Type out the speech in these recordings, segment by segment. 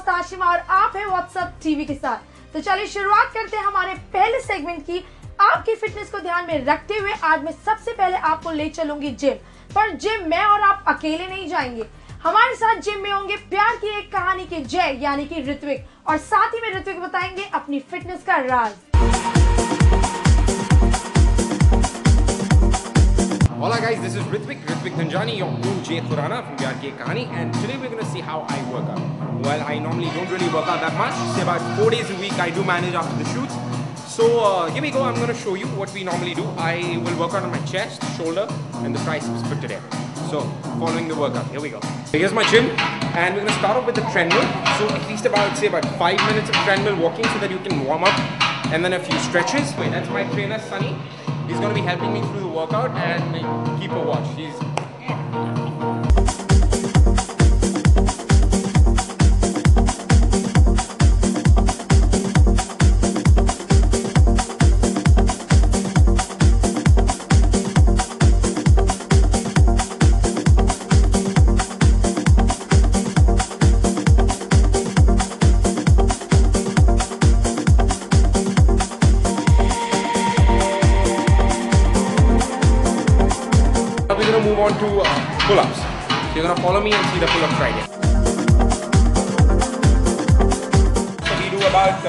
दोस्त आशिमा और आप हैं व्हाट्सएप टीवी के साथ। तो चलिए शुरुआत करते हैं हमारे पहले सेगमेंट की। आपकी फिटनेस को ध्यान में रखते हुए आज मैं सबसे पहले आपको ले चलूंगी जिम। पर जिम मैं और आप अकेले नहीं जाएंगे, हमारे साथ जिम में होंगे प्यार की एक कहानी के जय यानी कि ऋत्विक, और साथ ही में ऋत्विक बताएंगे अपनी फिटनेस का राज। Hola guys, this is Ritwik Dhanjani, your own Jay Khurana from Pyar Ki Ek Kahani, and today we're going to see how I work out. Well, I normally don't really work out that much, say about 4 days a week I do manage after the shoots. So here we go, I'm going to show you what we normally do. I will work out on my chest, shoulder and the triceps for today. So following the workout, here we go. So here's my gym and we're going to start off with the treadmill. So at least about 5 minutes of treadmill walking so that you can warm up, and then a few stretches. Wait, that's my trainer Sunny. He's going to be helping me through the workout and keep a watch. We're going to move on to pull-ups. So you're going to follow me and see the pull-ups right here. So we do about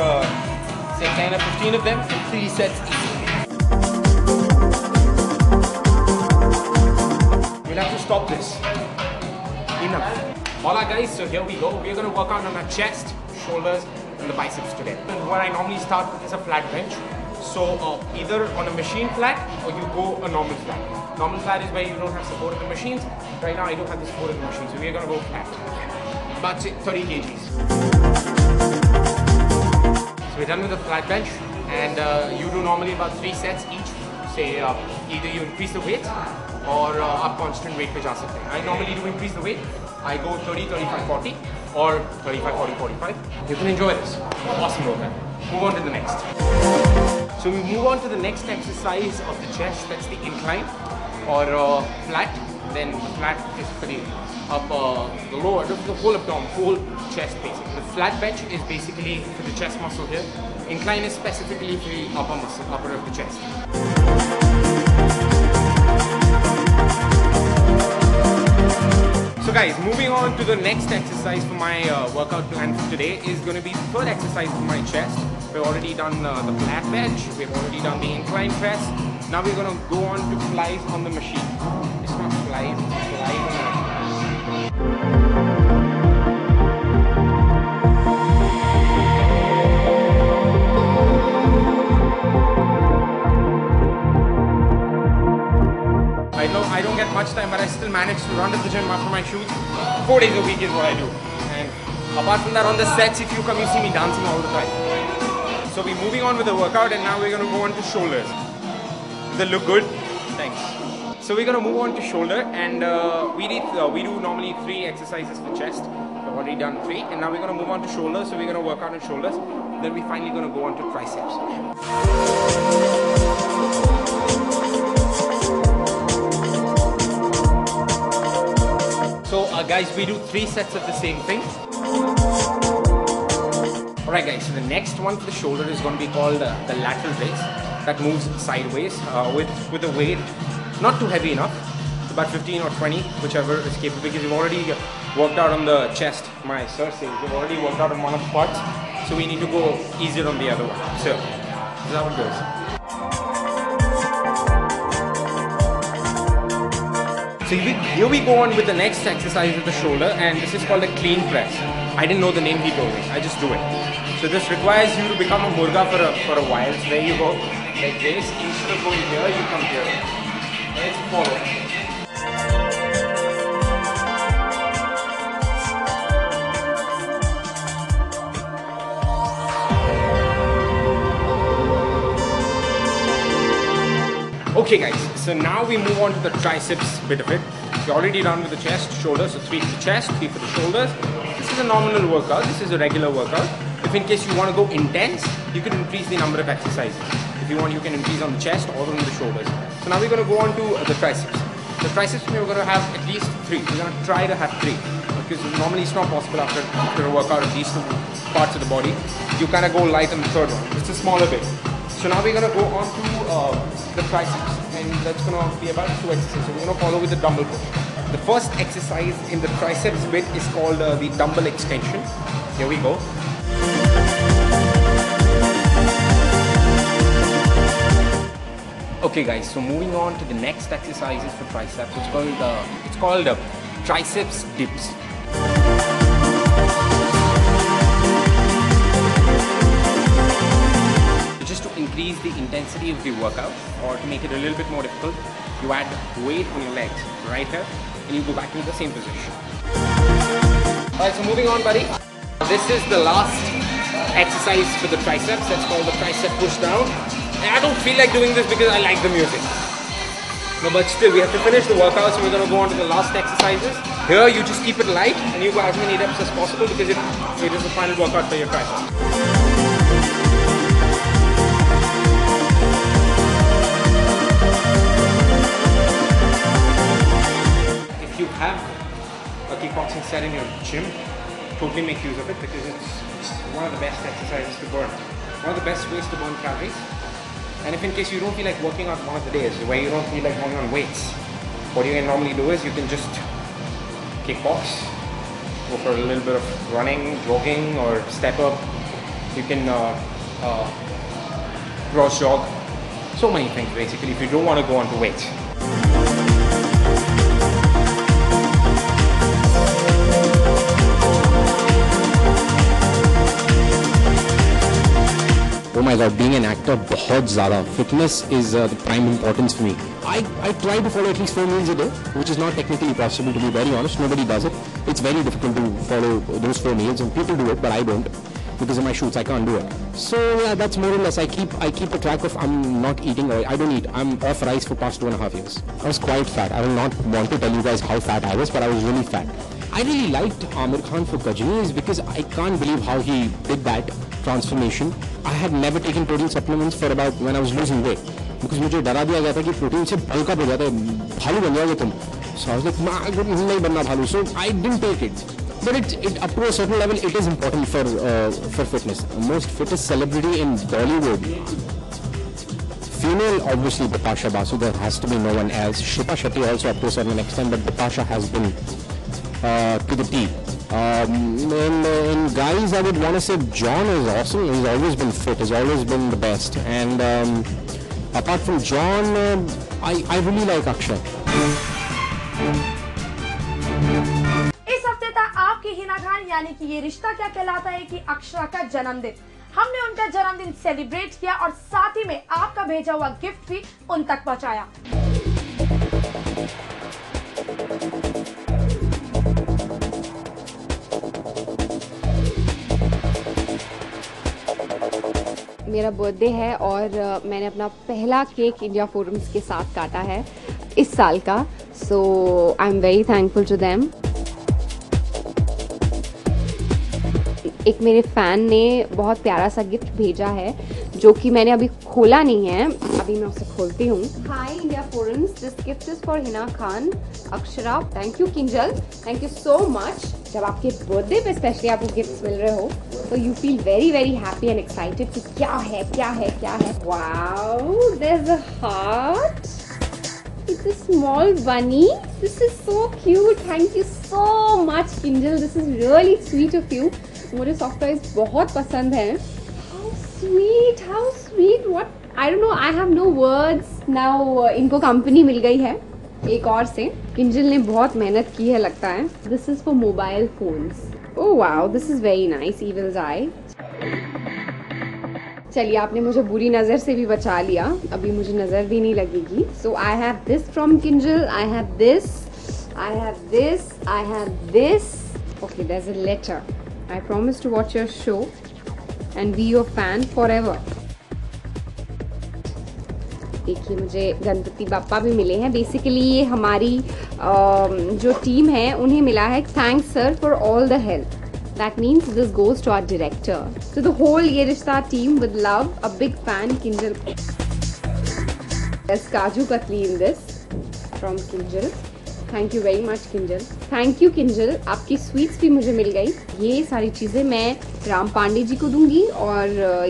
say 10 or 15 of them in 3 sets each. We'll have to stop this. Enough. Alright guys, so here we go. We're going to work out on our chest, shoulders and the biceps today. And what I normally start with is a flat bench. So either on a machine flat or you go a normal flat. Normal flat is where you don't have support of the machines. Right now I do have the support of the machine, so we're going to go flat. About 30 kgs. So we're done with the flat bench, and you do normally about 3 sets each. Say either you increase the weight or up constant weight pe ja sakte hain. I normally do increase the weight. I go 30, 35, 40 or 35, 40, 45. You can enjoy this. Awesome workout. Move on to the next. So we move on to the next exercise of the chest, that's the incline or flat. Then the flat is for the the lower, the whole abdomen, whole chest basically. The flat bench is basically for the chest muscle here. Incline is specifically for the upper muscle, upper of the chest. So guys, moving on to the next exercise for my workout plan for today is going to be the third exercise for my chest. We've already done the flat bench, we've already done the incline press. Now we're going to go on to flies on the machine. It's not flies, it's flies on the machine. I don't get much time, but I still manage to run to the gym after my shoots. 4 days a week is what I do. And apart from that, on the sets, if you come, you see me dancing all the time. So we're moving on with the workout, and now we're going to go on to shoulders. Does that look good? Thanks. So we're going to move on to shoulder, and we do normally 3 exercises for chest. We've already done 3, and now we're going to move on to shoulders. So we're going to work out on shoulders. Then we're finally going to go on to triceps. So guys, we do 3 sets of the same thing. Alright guys, so the next one for the shoulder is going to be called the lateral raise. That moves sideways with a weight not too heavy enough, about 15 or 20, whichever is capable, because you've already worked out on the chest. My sir says you've already worked out on one of the parts, so we need to go easier on the other one. So this is how it goes. So here we go on with the next exercise of the shoulder, and this is called a clean press. I didn't know the name, he told me. I just do it. So this requires you to become a murga for a while. So there you go, like this. Instead of going here, you come here. Let's follow. Okay guys, so now we move on to the triceps bit of it. We're already done with the chest, shoulders, so 3 for the chest, 3 for the shoulders. This is a nominal workout, this is a regular workout. If in case you want to go intense, you can increase the number of exercises. If you want, you can increase on the chest or on the shoulders. So now we're going to go on to the triceps. The triceps we're going to have at least 3. We're going to try to have 3. because normally it's not possible after a workout of these two parts of the body. You kind of go light on the third one. It's a smaller bit. So now we're going to go on to the triceps, and that's going to be about 2 exercises. So we're going to follow with the dumbbell push. The first exercise in the triceps bit is called the dumbbell extension. Here we go. Okay guys, so moving on to the next exercises for triceps. It's called triceps dips. Just to increase the intensity of the workout, or to make it a little bit more difficult, you add weight on your legs right here, and you go back into the same position. Alright, so moving on, buddy. This is the last exercise for the triceps. That's called the tricep push down. And I don't feel like doing this because I like the music. No, but still, we have to finish the workout, so we're going to go on to the last exercises. Here, you just keep it light, and you go as many reps as possible because it is the final workout for your triceps. If you have a kickboxing set in your gym, totally make use of it because it's one of the best exercises to burn. One of the best ways to burn calories. And if in case you don't feel like working out one of the days where you don't feel like going on weights, what you can normally do is you can just kickbox, go for a little bit of running, jogging, or step up. You can cross jog. So many things basically if you don't want to go on to weights. Oh my god, being an actor, बहुत ज़्यादा. Fitness is the prime importance for me. I try to follow at least 4 meals a day, which is not technically possible, to be very honest. Nobody does it. It's very difficult to follow those 4 meals, and people do it, but I don't. Because of my shoots, I can't do it. So yeah, that's more or less. I keep a track of I'm not eating, or I don't eat. I'm off rice for past 2.5 years. I was quite fat. I will not want to tell you guys how fat I was, but I was really fat. I really liked Aamir Khan for Ghajini because I can't believe how he did that transformation. I had never taken protein supplements for about when I was losing weight because मुझे डरा दिया गया था कि protein से हल्का हो जाता है, भालू बन जाओगे तुम. So I was like, नहीं बनना भालू. So I didn't take it. But it up to a certain level, it is important for fitness. The most fittest celebrity in Bollywood, female, obviously Bipasha Basu. There has to be no one else. Shilpa Shetty also up to a certain extent, but Bipasha has been to the T. In guys, I would want to say John is awesome. He's always been fit. He's always been the best. And apart from John, I really like Akshay. आपकी हिना खान यानी कि ये रिश्ता क्या कहलाता है कि अक्षरा का जन्मदिन, हमने उनका जन्मदिन सेलिब्रेट किया और साथ ही में आपका भेजा हुआ गिफ्ट भी उन तक पहुंचाया. मेरा बर्थडे है और मैंने अपना पहला केक इंडिया फोरम्स के साथ काटा है इस साल का. So I am very thankful to them. एक मेरे फैन ने बहुत प्यारा सा गिफ्ट भेजा है जो कि मैंने अभी खोला नहीं है. अभी मैं उसे खोलती हूँ. Hi India forums, this gift is for Hina Khan, Akshara. Thank you Kinjal, thank you so much. जब आपके बर्थडे पे स्पेशली आपको गिफ्ट्स मिल रहे हो तो you feel very very happy and excited कि क्या है क्या है क्या है. Wow, there is a heart. It's a small bunny. This is so cute. Thank you so much, Kinjal. This is really sweet of you. मुझे soft toys बहुत पसंद हैं. How sweet, how sweet. What? I don't know. I have no words now. इनको company मिल गई है एक और से. किंजल ने बहुत मेहनत की है लगता है. This is for mobile phones. Oh wow, this is very nice. Evil's Eye. चलिए, आपने मुझे बुरी नज़र से भी बचा लिया. अभी मुझे नज़र भी नहीं लगेगी. So I have this from Kinjal. I have this. I have this. I have this. Okay, there is a letter. I promise to watch your show and be your fan forever. देखिए, मुझे गणपति बाप्पा भी मिले हैं. बेसिकली ये हमारी जो team है उन्हें मिला है. Thanks sir for all the help. That means this goes to our director. To the whole Ye Rishta team with love. A big fan, Kinjal. There's Kaju Katli in this from Kinjal. Thank you very much Kinjal. Thank you Kinjal, आपकी sweets भी मुझे मिल गई। ये सारी चीज़ें मैं राम पांडे जी को दूंगी और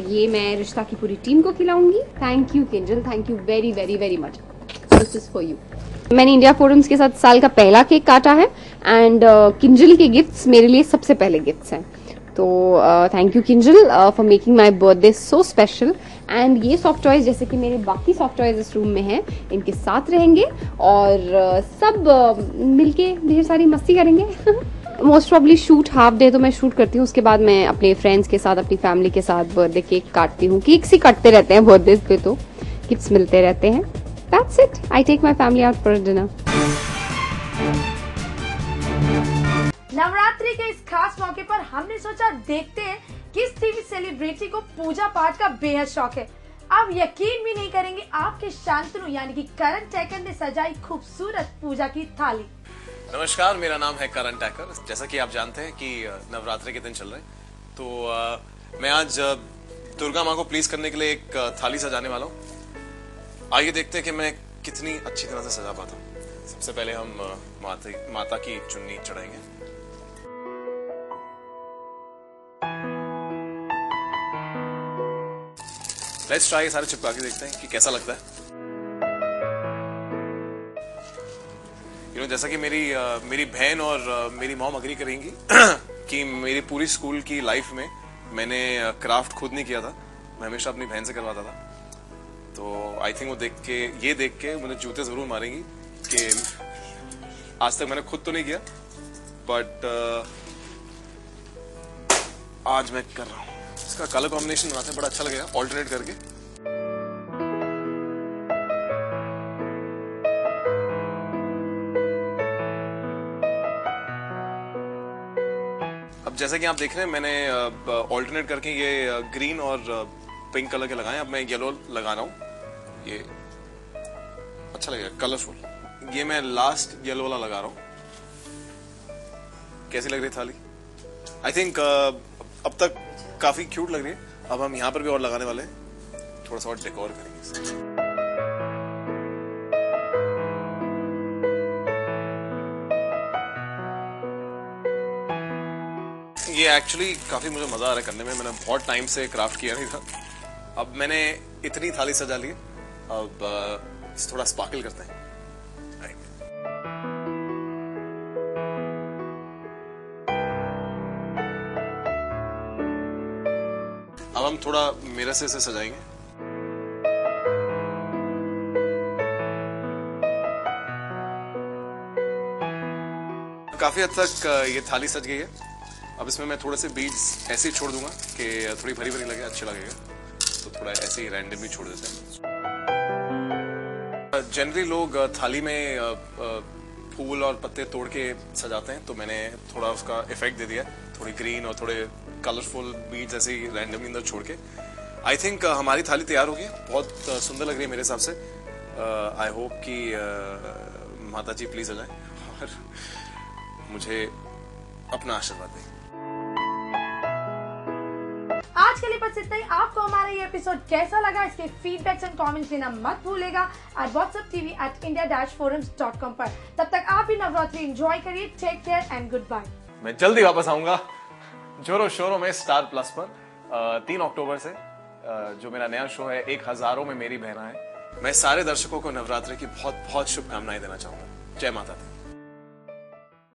ये मैं रिश्ता की पूरी टीम को खिलाऊंगी। Thank you Kinjal, thank you very very very much. This is for you. मैंने इंडिया फोरम्स के साथ साल का पहला केक काटा है एंड किंजल के गिफ्ट्स मेरे लिए सबसे पहले गिफ्ट्स हैं। तो thank you Kinjal for making my birthday so special. And ये सॉफ्ट टॉयज जैसे कि मेरे बाकी सॉफ्ट टॉयज इस रूम में हैं, इनके साथ रहेंगे और सब मिलके ढेर सारी मस्ती करेंगे। Most probably shoot half day तो मैं शूट करती हूँ, उसके बाद मैं अपने फ्रेंड्स के साथ, अपनी फैमिली के साथ बर्थडे केक काटती हूँ। केक्स ही कटते रहते हैं बर्थडे पे, तो गिफ्ट्स मिलते रहते हैं। That's it. I take my family out for dinner. Navratri के इस खास मौके पर हमने सोचा देखते हैं किस टीवी सेलिब्रिटी को पूजा पाठ का बेहद शौक है। आप यकीन भी नहीं करेंगे, आपके शांतनु यानी कि करण टैकर ने सजाई खूबसूरत पूजा की थाली। नमस्कार, मेरा नाम है करण टैकर। जैसा कि आप जानते हैं कि नवरात्रि के दिन चल रहे हैं, तो मैं आज दुर्गा माँ को प्लीज करने के लिए एक थाली सजाने वाला हूँ। आइए देखते हैं कि मैं कितनी अच्छी तरह से सजा पाता हूँ। सबसे पहले हम माता की चुन्नी चढ़ाएंगे। लेट्स ट्राई, सारे चिपका के देखते हैं कि कैसा लगता है। जैसा कि मेरी बहन और मेरी मॉम अग्री करेंगी कि मेरी पूरी स्कूल की लाइफ में मैंने क्राफ्ट खुद नहीं किया था, मैं हमेशा अपनी बहन से करवाता था। तो आई थिंक वो देख के मुझे जूते जरूर मारेंगी कि आज तक मैंने खुद तो नहीं किया, बट आज मैं कर रहा हूँ। इसका कलर कॉम्बिनेशन बनाते हैं, बड़ा अच्छा लगेगा ऑल्टरनेट करके। अब जैसा कि आप देख रहे हैं, मैंने ऑल्टरनेट करके ये ग्रीन और पिंक कलर के लगाए। अब मैं येलो लगा रहा हूँ, ये अच्छा लगेगा, कलरफुल। ये मैं लास्ट येलो वाला लगा रहा हूँ। कैसी लग रही थाली? आई थिंक अब तक काफी क्यूट लग रही है। अब हम यहाँ पर भी और लगाने वाले हैं, थोड़ा सा और डेकोर करेंगे। ये एक्चुअली काफी मुझे मजा आ रहा है करने में। मैंने बहुत टाइम से क्राफ्ट किया नहीं था। अब मैंने इतनी थाली सजा ली, अब थोड़ा स्पार्कल करते हैं। अब हम थोड़ा मिरर से इसे सजाएंगे। काफी हद तक ये थाली सज गई है। अब इसमें मैं थोड़े से बीड्स ऐसे ही छोड़ दूंगा कि थोड़ी भरी भरी लगे, अच्छा लगेगा। तो थोड़ा ऐसे ही रैंडमली छोड़ देते हैं। जनरली लोग थाली में फूल और पत्ते तोड़ के सजाते हैं, तो मैंने थोड़ा उसका इफेक्ट दे दिया, थोड़ी ग्रीन और थोड़े कलरफुल बीड्स ऐसे ही रैंडमली अंदर छोड़ के। आई थिंक हमारी थाली तैयार होगी, बहुत सुंदर लग रही है मेरे हिसाब से। आई होप कि माता जी प्लीज आ जाए और मुझे अपना आशीर्वाद दें। आज के लिए बस इतना ही। आपको हमारा ये एपिसोड कैसा लगा, इसके फीडबैक्स एंड कमेंट्स देना मत भूलेगा whatsapptv@india-forums.com पर। तब तक आप भी नवरात्रि एंजॉय करिए। Take care and goodbye. मैं जल्दी वापस आऊंगा जोरों शोरों में स्टार प्लस पर 3 अक्टूबर से, जो मेरा नया शो है 1 हजारों में मेरी बहना है। मैं सारे दर्शकों को नवरात्रि की बहुत बहुत शुभकामनाएं देना चाहूंगा। जय माता दी।